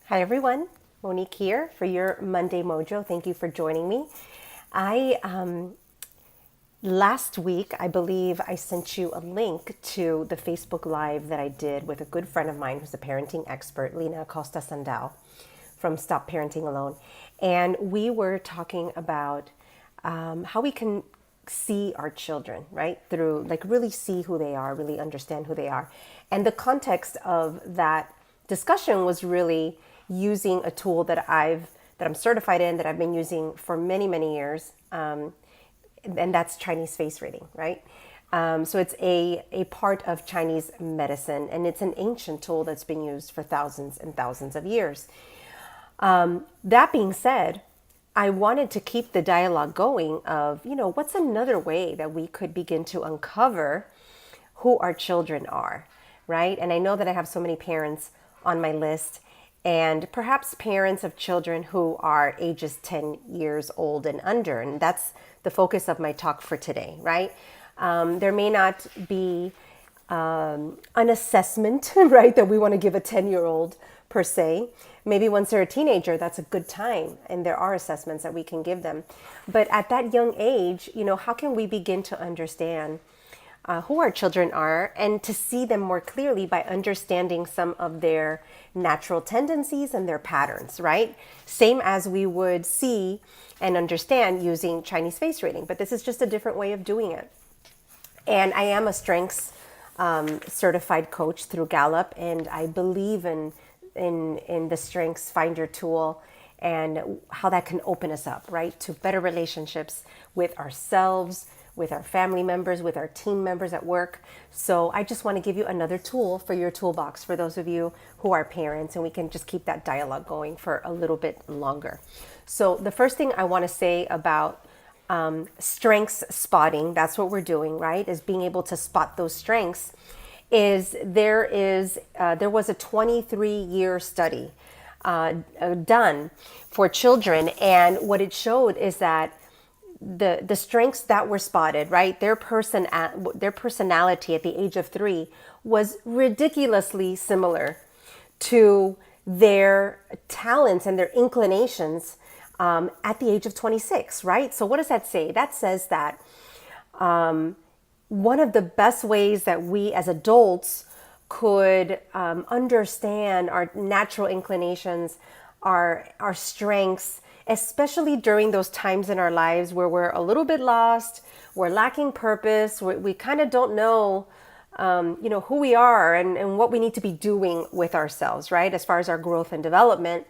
Hi everyone, Monique here for your Monday Mojo. Thank you for joining me. I Last week, I believe I sent you a link to the Facebook Live that I did with a good friend of mine who's a parenting expert, Lina Acosta Sandao from Stop Parenting Alone. And we were talking about how we can see our children, right? Through like really see who they are, really understand who they are. And the context of that discussion was really using a tool that I'm certified in, that I've been using for many, many years. And that's Chinese face reading, right? So it's a part of Chinese medicine, and it's an ancient tool that's been used for thousands and thousands of years. That being said, I wanted to keep the dialogue going of, what's another way that we could begin to uncover who our children are, right? And I know that I have so many parents on my list, and perhaps parents of children who are ages 10 years old and under. And that's the focus of my talk for today, right? There may not be an assessment, right, that we want to give a 10-year-old per se. Maybe once they're a teenager, that's a good time, and there are assessments that we can give them. But at that young age, how can we begin to understand who our children are and to see them more clearly by understanding some of their natural tendencies and their patterns, right? Same as we would see and understand using Chinese face reading, but this is just a different way of doing it. And I am a strengths certified coach through Gallup, and I believe in the Strengths Finder tool and how that can open us up, right, to better relationships with ourselves, with our family members, with our team members at work. So I just want to give you another tool for your toolbox for those of you who are parents, and we can just keep that dialogue going for a little bit longer. So the first thing I want to say about strengths spotting, that's what we're doing, right, is being able to spot those strengths, is there was a 23-year study done for children, and what it showed is that the strengths that were spotted, right, their personality at the age of 3 was ridiculously similar to their talents and their inclinations at the age of 26, right? So what does that say? That says that one of the best ways that we as adults could understand our natural inclinations, our strengths, especially during those times in our lives where we're a little bit lost, we're lacking purpose, we kind of don't know, who we are and what we need to be doing with ourselves, right? As far as our growth and development,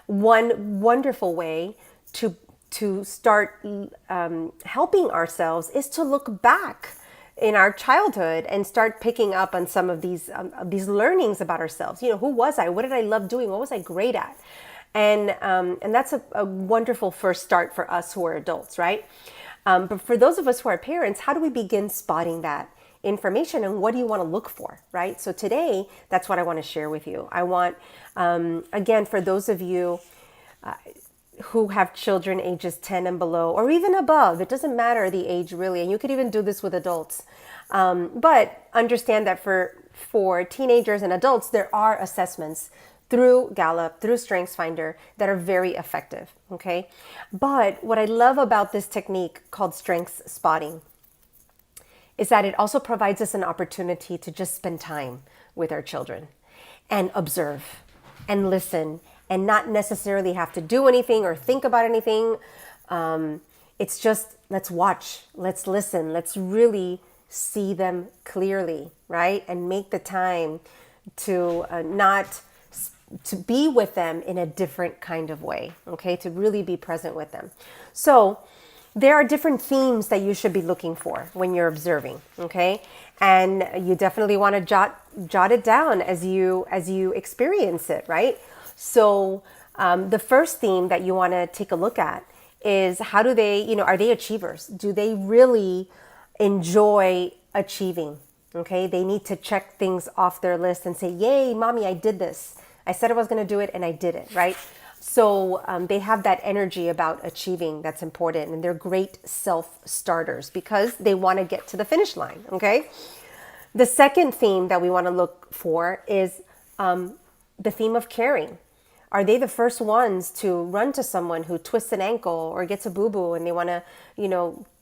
one wonderful way to start helping ourselves is to look back in our childhood and start picking up on some of these learnings about ourselves. Who was I? What did I love doing? What was I great at? And that's a wonderful first start for us who are adults, right? But for those of us who are parents, how do we begin spotting that information, and what do you want to look for, right? So today, that's what I want to share with you. I want, again, for those of you who have children ages 10 and below, or even above, it doesn't matter the age really, and you could even do this with adults. But understand that for teenagers and adults, there are assessments through Gallup, through StrengthsFinder, that are very effective, okay? But what I love about this technique called strengths spotting is that it also provides us an opportunity to just spend time with our children and observe and listen and not necessarily have to do anything or think about anything. It's just, let's watch, let's listen, let's really see them clearly, right? And make the time to to be with them in a different kind of way, okay? To really be present with them. So there are different themes that you should be looking for when you're observing, okay? And you definitely want to jot it down as you experience it, right? So the first theme that you want to take a look at is, how do they, are they achievers? Do they really enjoy achieving? Okay, they need to check things off their list and say, yay, mommy, I did this. I said I was going to do it and I did it, right? So they have that energy about achieving that's important, and they're great self-starters because they want to get to the finish line, okay? The second theme that we want to look for is the theme of caring. Are they the first ones to run to someone who twists an ankle or gets a boo-boo and they want to,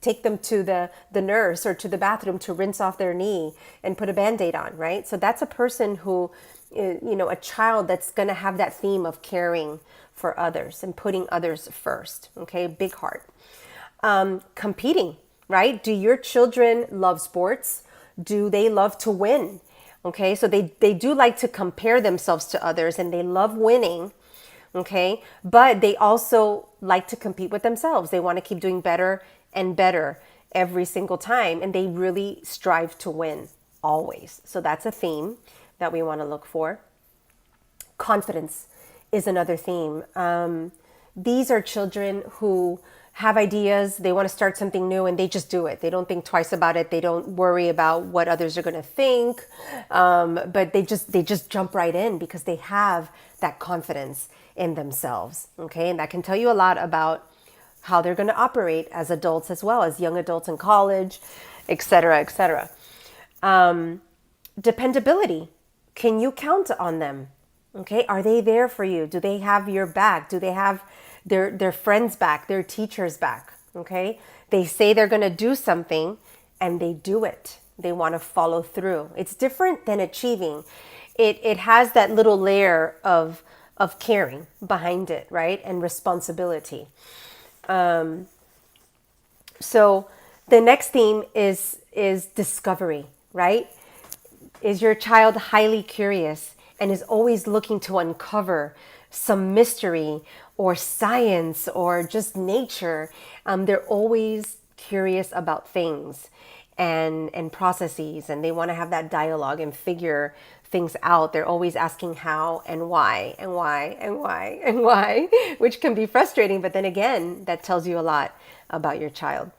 take them to the nurse or to the bathroom to rinse off their knee and put a Band-Aid on, right? So that's a person who, a child that's going to have that theme of caring for others and putting others first, okay? Big heart. Competing, right? Do your children love sports? Do they love to win? Okay, so they do like to compare themselves to others and they love winning. Okay, but they also like to compete with themselves. They want to keep doing better and better every single time, and they really strive to win always. So that's a theme that we want to look for. Confidence is another theme. These are children who have ideas, they want to start something new, and they just do it. They don't think twice about it. They don't worry about what others are going to think, but they just jump right in because they have that confidence in themselves. Okay, and that can tell you a lot about how they're going to operate as adults as well as young adults in college, etc., etc. Dependability. Can you count on them? Okay, are they there for you? Do they have your back? Do they have their friends back, their teachers back? Okay, they say they're going to do something and they do it. They want to follow through. It's different than achieving. It has that little layer of caring behind it, right? And responsibility. So the next theme is discovery, right? Is your child highly curious and is always looking to uncover some mystery or science or just nature? They're always curious about things and processes, and they want to have that dialogue and figure things out. They're always asking how and why and why and why and why, which can be frustrating, but then again, that tells you a lot about your child.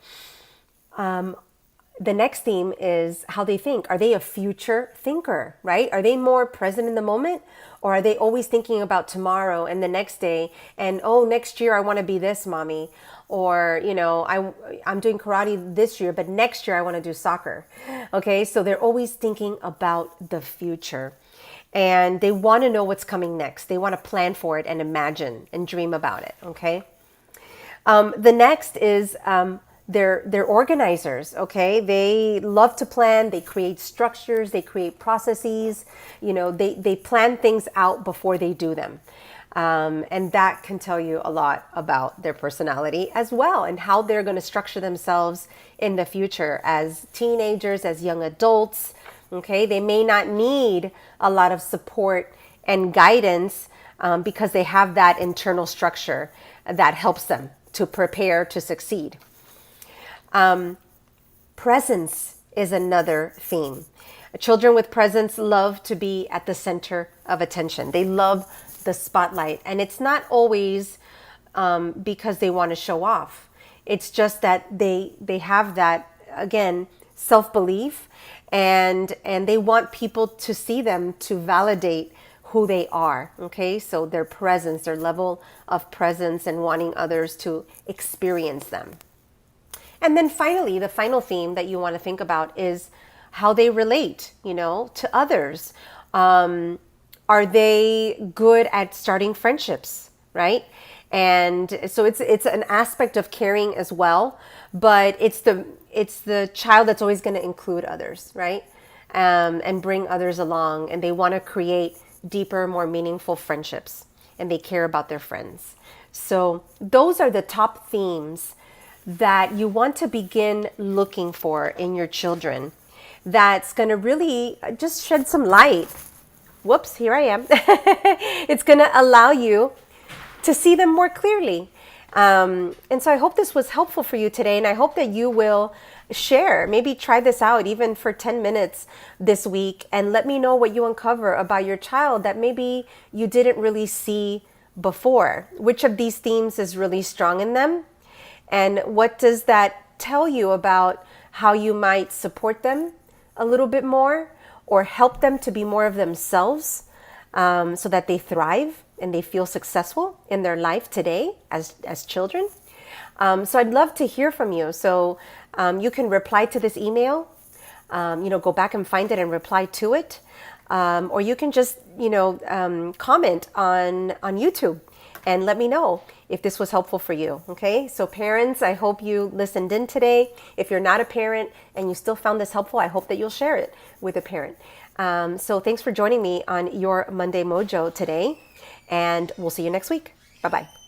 The next theme is how they think. Are they a future thinker, right? Are they more present in the moment, or are they always thinking about tomorrow and the next day and, oh, next year I want to be this, mommy, or, I'm doing karate this year, but next year I want to do soccer. Okay, so they're always thinking about the future and they want to know what's coming next. They want to plan for it and imagine and dream about it. Okay. The next is they're organizers. Okay, they love to plan. They create structures. They create processes. They plan things out before they do them. And that can tell you a lot about their personality as well and how they're going to structure themselves in the future as teenagers, as young adults. Okay, they may not need a lot of support and guidance because they have that internal structure that helps them to prepare to succeed. Presence is another theme. Children with presence love to be at the center of attention. They love the spotlight, and it's not always because they want to show off. It's just that they have that, again, self-belief, and they want people to see them to validate who they are. Okay, so their presence, their level of presence, and wanting others to experience them. And then finally, the final theme that you want to think about is how they relate, to others. Are they good at starting friendships, right? And so it's an aspect of caring as well, but it's the child that's always going to include others, right? And bring others along, and they want to create deeper, more meaningful friendships, and they care about their friends. So those are the top themes that you want to begin looking for in your children. That's going to really just shed some light. Whoops, here I am. It's going to allow you to see them more clearly. And so I hope this was helpful for you today, and I hope that you will share, maybe try this out even for 10 minutes this week, and let me know what you uncover about your child that maybe you didn't really see before. Which of these themes is really strong in them? And what does that tell you about how you might support them a little bit more or help them to be more of themselves so that they thrive and they feel successful in their life today as children? So I'd love to hear from you. So you can reply to this email, go back and find it and reply to it. or you can just, comment on YouTube and let me know if this was helpful for you. Okay, so parents, I hope you listened in today. If you're not a parent and you still found this helpful, I hope that you'll share it with a parent. So thanks for joining me on Your Monday Mojo today, and we'll see you next week. Bye-bye.